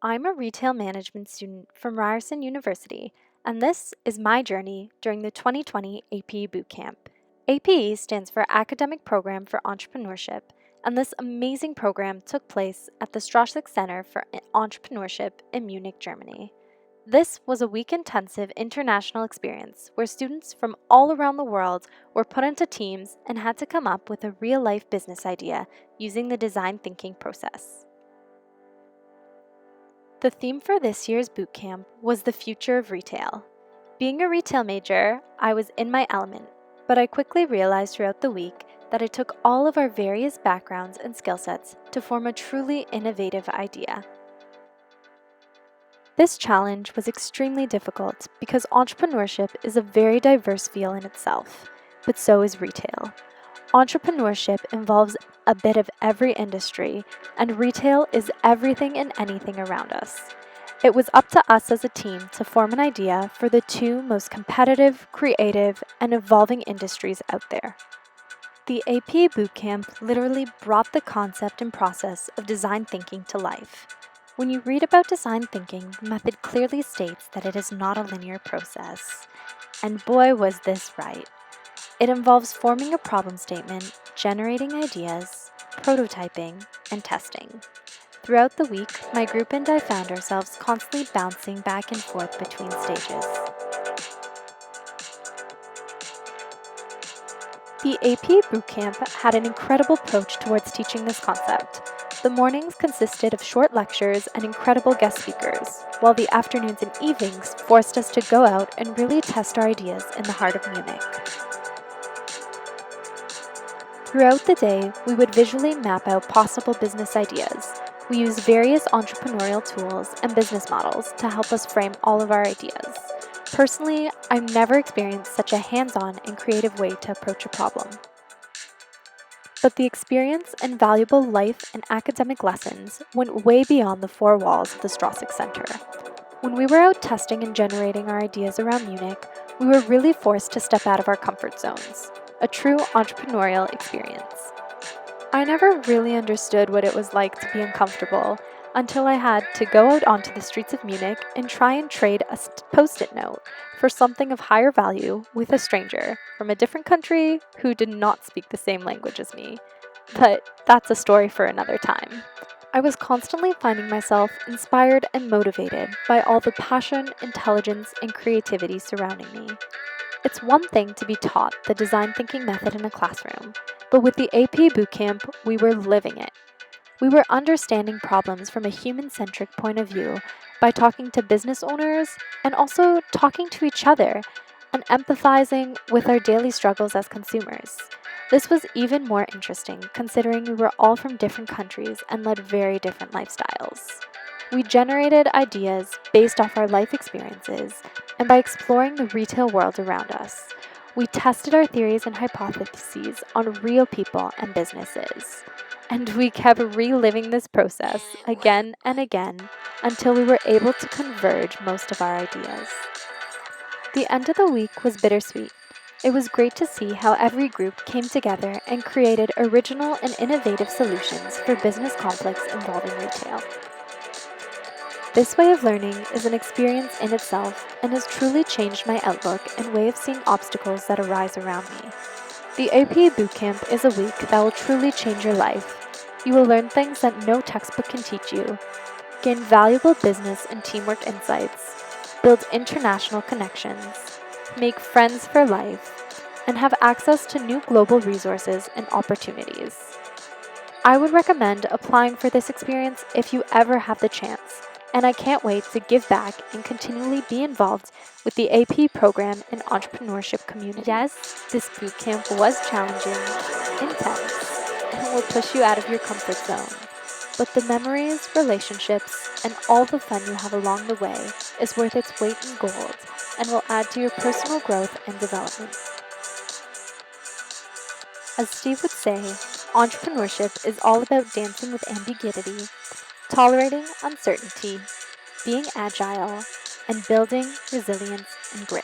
I'm a retail management student from Ryerson University, and this is my journey during the 2020 APE Bootcamp. APE stands for Academic Program for Entrepreneurship, and this amazing program took place at the Straussig Center for Entrepreneurship in Munich, Germany. This was a week-intensive international experience where students from all around the world were put into teams and had to come up with a real-life business idea using the design thinking process. The theme for this year's bootcamp was the future of retail. Being a retail major, I was in my element, but I quickly realized throughout the week that it took all of our various backgrounds and skill sets to form a truly innovative idea. This challenge was extremely difficult because entrepreneurship is a very diverse field in itself, but so is retail. Entrepreneurship involves a bit of every industry, and retail is everything and anything around us. It was up to us as a team to form an idea for the two most competitive, creative, and evolving industries out there. The APA Bootcamp literally brought the concept and process of design thinking to life. When you read about design thinking, the method clearly states that it is not a linear process. And boy, was this right. It involves forming a problem statement, generating ideas, prototyping, and testing. Throughout the week, my group and I found ourselves constantly bouncing back and forth between stages. The AP Bootcamp had an incredible approach towards teaching this concept. The mornings consisted of short lectures and incredible guest speakers, while the afternoons and evenings forced us to go out and really test our ideas in the heart of Munich. Throughout the day, we would visually map out possible business ideas. We used various entrepreneurial tools and business models to help us frame all of our ideas. Personally, I've never experienced such a hands-on and creative way to approach a problem. But the experience and valuable life and academic lessons went way beyond the four walls of the Straussig Center. When we were out testing and generating our ideas around Munich, we were really forced to step out of our comfort zones. A true entrepreneurial experience. I never really understood what it was like to be uncomfortable until I had to go out onto the streets of Munich and try and trade a post-it note for something of higher value with a stranger from a different country who did not speak the same language as me. But that's a story for another time. I was constantly finding myself inspired and motivated by all the passion, intelligence, and creativity surrounding me. It's one thing to be taught the design thinking method in a classroom, but with the AP Bootcamp, we were living it. We were understanding problems from a human-centric point of view by talking to business owners and also talking to each other and empathizing with our daily struggles as consumers. This was even more interesting considering we were all from different countries and led very different lifestyles. We generated ideas based off our life experiences and by exploring the retail world around us. We tested our theories and hypotheses on real people and businesses. And we kept reliving this process again and again until we were able to converge most of our ideas. The end of the week was bittersweet. It was great to see how every group came together and created original and innovative solutions for business conflicts involving retail. This way of learning is an experience in itself and has truly changed my outlook and way of seeing obstacles that arise around me. The APA Bootcamp is a week that will truly change your life. You will learn things that no textbook can teach you, gain valuable business and teamwork insights, build international connections, make friends for life, and have access to new global resources and opportunities. I would recommend applying for this experience if you ever have the chance, and I can't wait to give back and continually be involved with the AP program and entrepreneurship community. Yes, this bootcamp was challenging, intense, and will push you out of your comfort zone. But the memories, relationships, and all the fun you have along the way is worth its weight in gold and will add to your personal growth and development. As Steve would say, entrepreneurship is all about dancing with ambiguity, tolerating uncertainty, being agile, and building resilience and grit.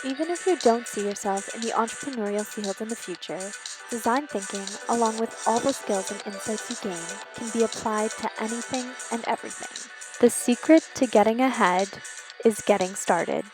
Even if you don't see yourself in the entrepreneurial field in the future, Design thinking, along with all the skills and insights you gain, can be applied to anything and everything. The secret to getting ahead is getting started.